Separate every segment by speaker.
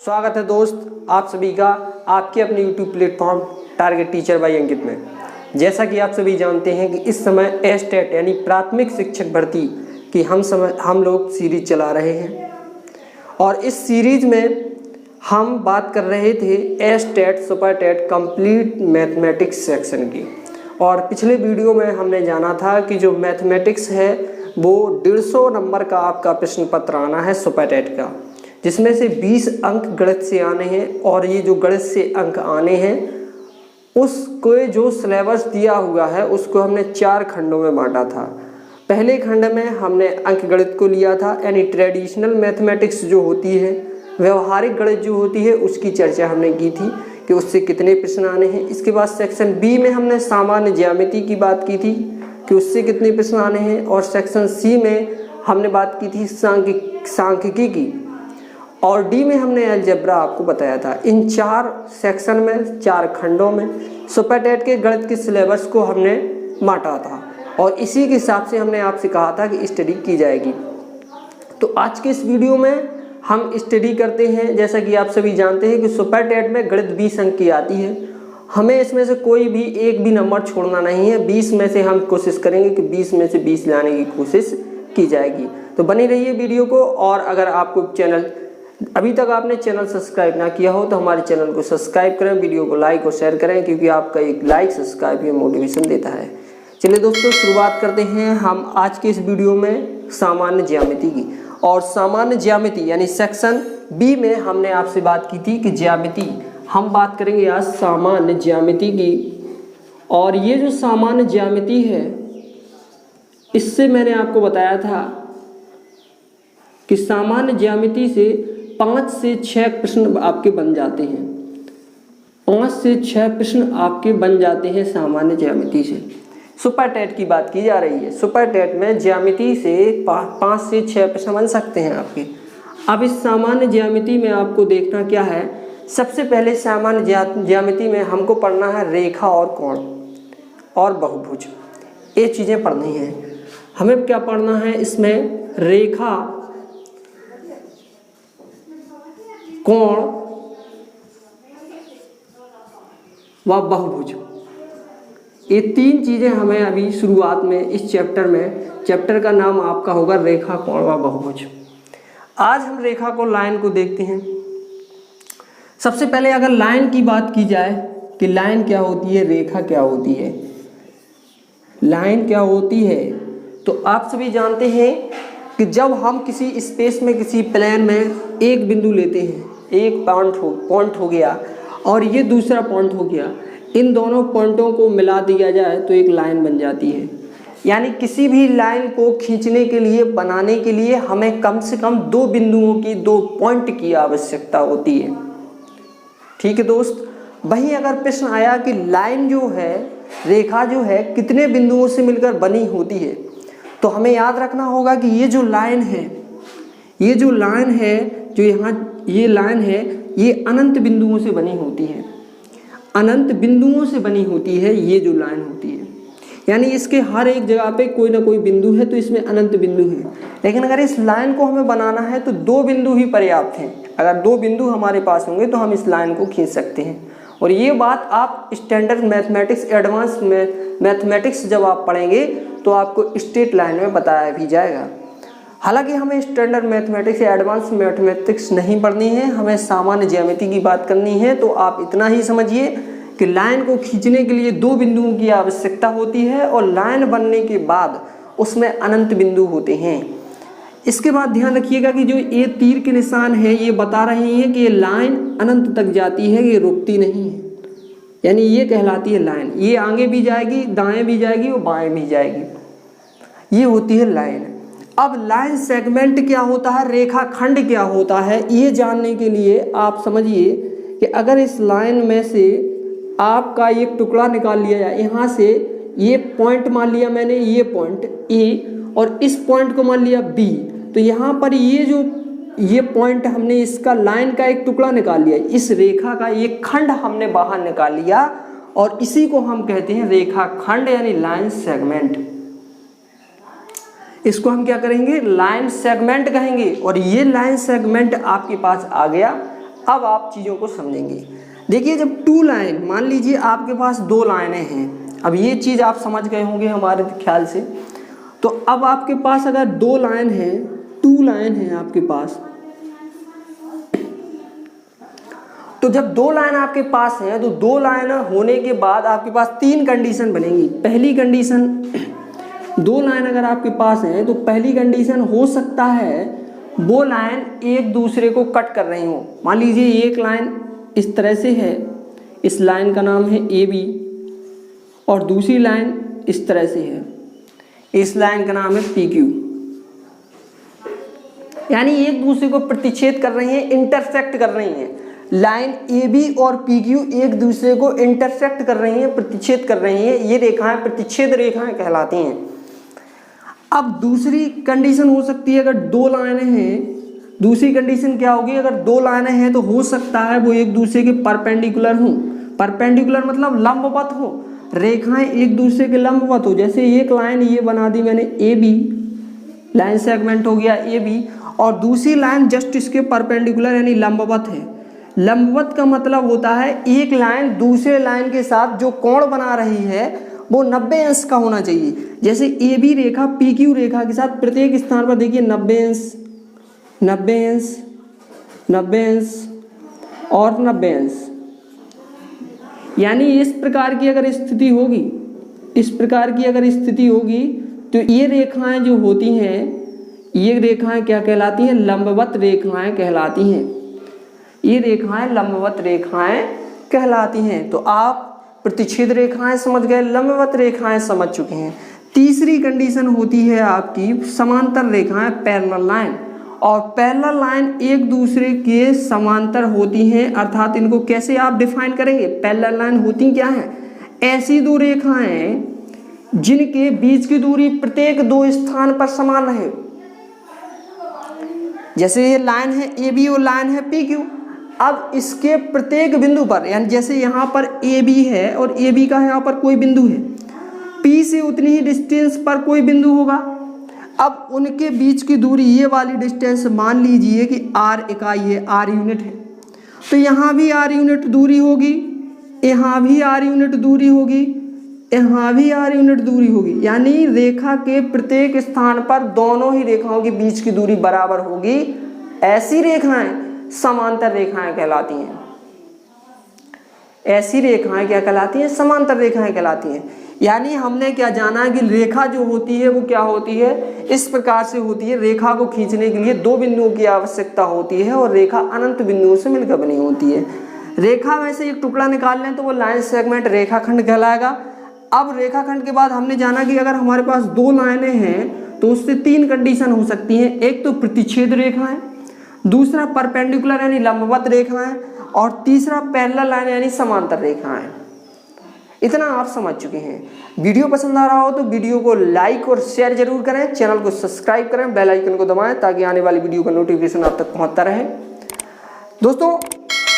Speaker 1: स्वागत है दोस्त आप सभी का आपके अपने YouTube platform target teacher by Ankit में। जैसा कि आप सभी जानते हैं कि इस समय एस्टेट यानी प्राथमिक शिक्षक भर्ती की हम लोग सीरीज चला रहे हैं और इस सीरीज में हम बात कर रहे थे state super TET complete mathematics section की। और पिछले वीडियो में हमने जाना था कि जो मैथमेटिक्स है वो 150 नंबर का आपका प्रश्न पत्र आना है सुपर टेट का, जिसमें से 20 अंक गणित से आने हैं। और ये जो गणित से अंक आने हैं उसको जो सिलेबस दिया हुआ है उसको हमने 4 खंडों में बांटा था। पहले खंड में हमने अंक गणित को लिया था, यानी ट्रेडिशनल मैथमेटिक्स जो होती है, व्यवहारिक गणित जो होती है, उसकी चर्चा हमने की थी कि उससे कितने प्रश्न आने हैं। इसके बाद सेक्शन बी में हमने सामान्य ज्यामिति की बात की थी कि उससे कितने प्रश्न आने हैं। और सेक्शन सी में हमने बात की थी सांख्यिकी की, और डी में हमने अलजेब्रा आपको बताया था। इन 4 सेक्शन में 4 खंडों में सुपर टेट के गणित के सिलेबस को हमने बांटा था और इसी के हिसाब से हमने आपसे कहा था कि स्टडी की जाएगी। तो आज के इस वीडियो में हम स्टडी करते हैं। जैसा कि आप सभी जानते हैं कि सुपर टेट में गणित 20 अंक की आती है, हमें इसमें से कोई भी एक भी नंबर छोड़ना नहीं है। 20 में से हम कोशिश करेंगे कि 20 में से 20 लाने की कोशिश की जाएगी। तो बनी रहिए वीडियो को। और अगर आपको चैनल अभी तक आपने चैनल सब्सक्राइब ना किया हो तो हमारे चैनल को सब्सक्राइब करें, वीडियो को लाइक और शेयर करें, क्योंकि आपका एक लाइक सब्सक्राइब ही मोटिवेशन देता है। चलिए दोस्तों शुरुआत करते हैं हम आज के इस वीडियो में सामान्य ज्यामिति की। और सामान्य ज्यामिति यानी सेक्शन बी में हमने आपसे बात की थी कि ज्यामिति, हम बात करेंगे आज सामान्य ज्यामिति की। और ये जो सामान्य ज्यामिति है इससे मैंने आपको बताया था कि सामान्य ज्यामिति से 5 से 6 प्रश्न आपके बन जाते हैं। 5 से 6 प्रश्न आपके बन जाते हैं सामान्य ज्यामिति से। सुपर टेट की बात की जा रही है। सुपर टेट में ज्यामिति से 5 से 6 प्रश्न बन सकते हैं आपके। अब इस सामान्य ज्यामिति में आपको देखना क्या है, सबसे पहले सामान्य ज्यामिति में हमको पढ़ना है रेखा और कोण और बहुभुज। ये चीज़ें पढ़नी है। हमें क्या पढ़ना है इसमें, रेखा, कोण व बहुभुज। ये 3 चीज़ें हमें अभी शुरुआत में इस चैप्टर का नाम आपका होगा रेखा, कोण व बहुभुज। आज हम रेखा को, लाइन को देखते हैं। सबसे पहले अगर लाइन की बात की जाए कि लाइन क्या होती है, रेखा क्या होती है, लाइन क्या होती है, तो आप सभी जानते हैं कि जब हम किसी स्पेस में, किसी प्लेन में एक बिंदु लेते हैं, एक पॉइंट हो गया और ये दूसरा पॉइंट हो गया, इन दोनों पॉइंटों को मिला दिया जाए तो एक लाइन बन जाती है। यानी किसी भी लाइन को खींचने के लिए, बनाने के लिए हमें कम से कम 2 बिंदुओं की, 2 पॉइंट की आवश्यकता होती है। ठीक है दोस्त। वहीं अगर प्रश्न आया कि लाइन जो है, रेखा जो है, कितने बिंदुओं से मिलकर बनी होती है, तो हमें याद रखना होगा कि ये जो लाइन है, ये जो लाइन है, जो यहाँ ये लाइन है, ये अनंत बिंदुओं से बनी होती है। अनंत बिंदुओं से बनी होती है ये जो लाइन होती है। यानी इसके हर एक जगह पे कोई ना कोई बिंदु है, तो इसमें अनंत बिंदु है। लेकिन अगर इस लाइन को हमें बनाना है तो 2 बिंदु ही पर्याप्त हैं। अगर 2 बिंदु हमारे पास होंगे तो हम इस लाइन को खींच सकते हैं। और ये बात आप स्टैंडर्ड मैथमेटिक्स, एडवांस मैथमेटिक्स जब आप पढ़ेंगे तो आपको स्ट्रेट लाइन में बताया भी जाएगा। हालांकि हमें स्टैंडर्ड मैथमेटिक्स या एडवांस मैथमेटिक्स नहीं पढ़नी है, हमें सामान्य ज्यामिति की बात करनी है। तो आप इतना ही समझिए कि लाइन को खींचने के लिए 2 बिंदुओं की आवश्यकता होती है और लाइन बनने के बाद उसमें अनंत बिंदु होते हैं। इसके बाद ध्यान रखिएगा कि जो ये तीर के निशान है ये बता रहे हैं कि ये लाइन अनंत तक जाती है, ये रुकती नहीं है। यानी ये कहलाती है लाइन। ये आगे भी जाएगी, दाएं भी जाएगी और बाएं भी जाएगी, ये होती है लाइन। अब लाइन सेगमेंट क्या होता है, रेखा खंड क्या होता है, ये जानने के लिए आप समझिए कि अगर इस लाइन में से आपका एक टुकड़ा निकाल लिया जाए, यहाँ से ये पॉइंट मान लिया मैंने, ये पॉइंट ए, और इस पॉइंट को मान लिया बी, तो यहाँ पर ये पॉइंट हमने इसका लाइन का एक टुकड़ा निकाल लिया, इस रेखा का एक खंड हमने बाहर निकाल लिया और इसी को हम कहते हैं रेखा खंड यानी लाइन सेगमेंट। इसको हम क्या करेंगे, लाइन सेगमेंट कहेंगे। और ये लाइन सेगमेंट आपके पास आ गया। अब आप चीज़ों को समझेंगे। देखिए जब टू लाइन, मान लीजिए आपके पास दो लाइनें हैं, अब ये चीज़ आप समझ गए होंगे हमारे ख्याल से। तो अब आपके पास अगर दो लाइन है, टू लाइन है आपके पास, तो जब दो लाइन आपके पास है तो दो लाइन होने के बाद आपके पास तीन कंडीशन बनेंगी। पहली कंडीशन, दो लाइन अगर आपके पास है तो पहली कंडीशन हो सकता है वो लाइन एक दूसरे को कट कर रही हो। मान लीजिए एक लाइन इस तरह से है, इस लाइन का नाम है ए बी, और दूसरी लाइन इस तरह से है, इस लाइन का नाम है पी क्यू। यानी एक दूसरे को प्रतिच्छेद कर रही हैं, इंटरसेक्ट कर रही हैं। लाइन ए बी और पी क्यू एक दूसरे को इंटरसेक्ट कर रही हैं, प्रतिच्छेद कर रही हैं। ये रेखाएं प्रतिच्छेद रेखाएं कहलाती हैं। अब दूसरी कंडीशन हो सकती है, अगर दो लाइनें हैं, दूसरी कंडीशन क्या होगी, अगर दो लाइनें हैं तो हो सकता है वो एक दूसरे के परपेंडिकुलर हों। परपेंडिकुलर मतलब लंबवत हो, रेखाएं एक दूसरे के लंबवत हो। जैसे एक लाइन ये बना दी मैंने ए बी, लाइन सेगमेंट हो गया ए बी, और दूसरी लाइन जस्ट इसके परपेंडिकुलर यानी लंबवत है। लंबवत का मतलब होता है एक लाइन दूसरे लाइन के साथ जो कोण बना रही है वो 90 अंश का होना चाहिए। जैसे ए बी रेखा पी क्यू रेखा के साथ प्रत्येक स्थान पर देखिए 90 अंश, 90 अंश, 90 अंश और 90 अंश। यानी इस प्रकार की अगर स्थिति होगी, इस प्रकार की अगर स्थिति होगी तो ये रेखाएं जो होती हैं, ये रेखाएं क्या कहलाती हैं, लंबवत रेखाएं कहलाती हैं। ये रेखाएं लंबवत रेखाएं कहलाती हैं। तो आप प्रतिच्छेद रेखाएं समझ गए, लंबवत रेखाएं समझ चुके हैं। तीसरी कंडीशन होती है आपकी समांतर रेखाएं, पैरेलल लाइन। और पैरेलल लाइन एक दूसरे के समांतर होती हैं, अर्थात इनको कैसे आप डिफाइन करेंगे। पैरेलल लाइन होती क्या है, ऐसी दो रेखाएं जिनके बीच की दूरी प्रत्येक दो स्थान पर समान रहे। जैसे ये लाइन है ए बी और लाइन है पी क्यू। अब इसके प्रत्येक बिंदु पर, यानी जैसे यहाँ पर ए बी है और ए बी का यहाँ पर कोई बिंदु है, पी से उतनी ही डिस्टेंस पर कोई बिंदु होगा। अब उनके बीच की दूरी, ये वाली डिस्टेंस मान लीजिए कि आर इकाई है, आर यूनिट है, तो यहाँ भी आर यूनिट दूरी होगी, यहाँ भी आर यूनिट दूरी होगी, यहाँ भी आर यूनिट दूरी होगी। यानी रेखा के प्रत्येक स्थान पर दोनों ही रेखाओं के बीच की दूरी बराबर होगी। ऐसी रेखाएं समांतर रेखाएं कहलाती हैं। ऐसी रेखाएं क्या कहलाती हैं, समांतर रेखाएं कहलाती हैं। यानी हमने क्या जाना कि रेखा जो होती है वो क्या होती है, इस प्रकार से होती है। रेखा को खींचने के लिए दो बिंदुओं की आवश्यकता होती है और रेखा अनंत बिंदुओं से मिलकर बनी होती है। रेखा में से एक टुकड़ा निकाल लें तो वो लाइन सेगमेंट रेखाखंड कहलाएगा। अब रेखाखंड के बाद हमने जाना कि अगर हमारे पास दो लाइनें हैं तो उससे तीन कंडीशन हो सकती हैं। एक तो प्रतिच्छेद रेखाएं, दूसरा परपेंडिकुलर यानी लंबवत रेखाएं, और तीसरा पैरेलल लाइन यानी समांतर रेखाएं। इतना आप समझ चुके हैं। वीडियो पसंद आ रहा हो तो वीडियो को लाइक और शेयर जरूर करें, चैनल को सब्सक्राइब करें, बेल आइकन को दबाएं ताकि आने वाली वीडियो का नोटिफिकेशन आप तक पहुंचता रहे। दोस्तों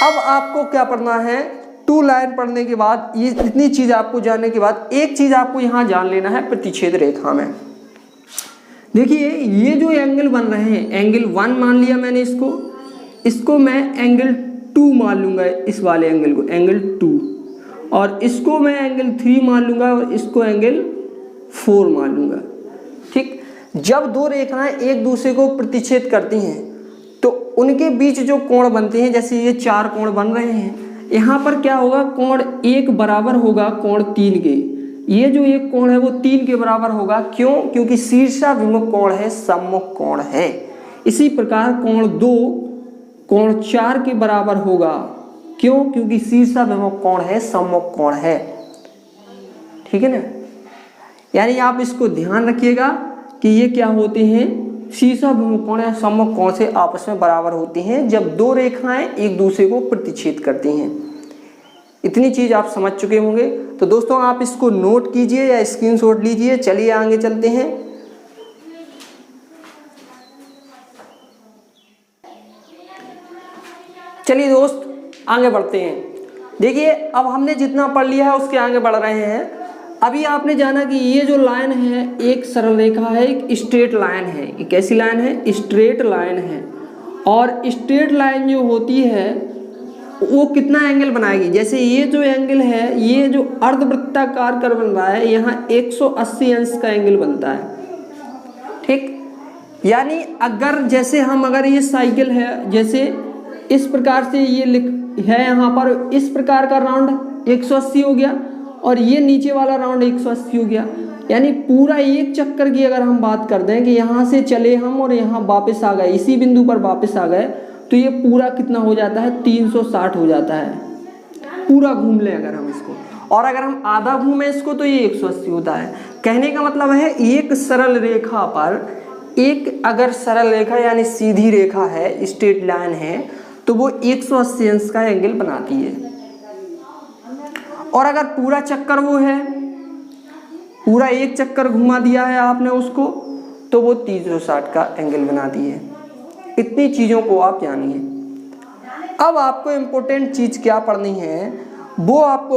Speaker 1: अब आपको क्या पढ़ना है, टू लाइन पढ़ने के बाद, ये इतनी चीज आपको जानने के बाद एक चीज आपको यहाँ जान लेना है प्रतिच्छेद रेखा में। देखिए ये जो एंगल बन रहे हैं, एंगल 1 मान लिया मैंने, इसको मैं एंगल 2 मान लूंगा, इस वाले एंगल को एंगल 2, और इसको मैं एंगल 3 मान लूंगा और इसको एंगल 4 मान लूंगा। ठीक, जब दो रेखाएं एक दूसरे को प्रतिच्छेद करती हैं तो उनके बीच जो कोण बनते हैं, जैसे ये 4 कोण बन रहे हैं, यहाँ पर क्या होगा, कोण 1 बराबर होगा कोण 3 के। ये जो एक कोण है वो 3 के बराबर होगा। क्यों? क्योंकि शीर्षाभिमुख कोण है, सम्मुख कोण है। इसी प्रकार कोण 2 कोण 4 के बराबर होगा। क्यों? क्योंकि शीर्षाभिमुख कोण है, सम्मुख कोण है। ठीक है ना। यानी आप इसको ध्यान रखिएगा कि ये क्या होते हैं, शीर्षाभिमुख कोण या सम्मुख कोण से आपस में बराबर होती हैं जब दो रेखाएं एक दूसरे को प्रतिच्छेद करती हैं। इतनी चीज आप समझ चुके होंगे। तो दोस्तों आप इसको नोट कीजिए या स्क्रीनशॉट लीजिए। चलिए आगे चलते हैं। चलिए दोस्त आगे बढ़ते हैं। देखिए अब हमने जितना पढ़ लिया है उसके आगे बढ़ रहे हैं। अभी आपने जाना कि ये जो लाइन है एक सरल रेखा है, एक स्ट्रेट लाइन है। ये कैसी लाइन है? स्ट्रेट लाइन है। और स्ट्रेट लाइन जो होती है वो कितना एंगल बनाएगी। जैसे ये जो एंगल है, ये जो अर्धवृत्ताकार कर्व बन रहा है, यहाँ 180 अंश का एंगल बनता है, ठीक। यानी अगर जैसे हम अगर ये साइकिल है, जैसे इस प्रकार से ये है यहाँ पर, इस प्रकार का राउंड 180 हो गया और ये नीचे वाला राउंड 180 हो गया। यानी पूरा एक चक्कर की अगर हम बात कर दें कि यहाँ से चले हम और यहाँ वापस आ गए, इसी बिंदु पर वापस आ गए, तो ये पूरा कितना हो जाता है, 360 हो जाता है। पूरा घूम लें अगर हम इसको, और अगर हम आधा घूमें इसको तो ये 180 होता है। कहने का मतलब है एक सरल रेखा पर, एक अगर सरल रेखा यानी सीधी रेखा है, स्ट्रेट लाइन है, तो वो 180 अंश का एंगल बनाती है। और अगर पूरा चक्कर वो है, पूरा एक चक्कर घुमा दिया है आपने उसको, तो वो 360 का एंगल बनाती है। इतनी चीज़ों को आप जानिए। अब आपको इम्पोर्टेंट चीज़ क्या पढ़नी है, वो आपको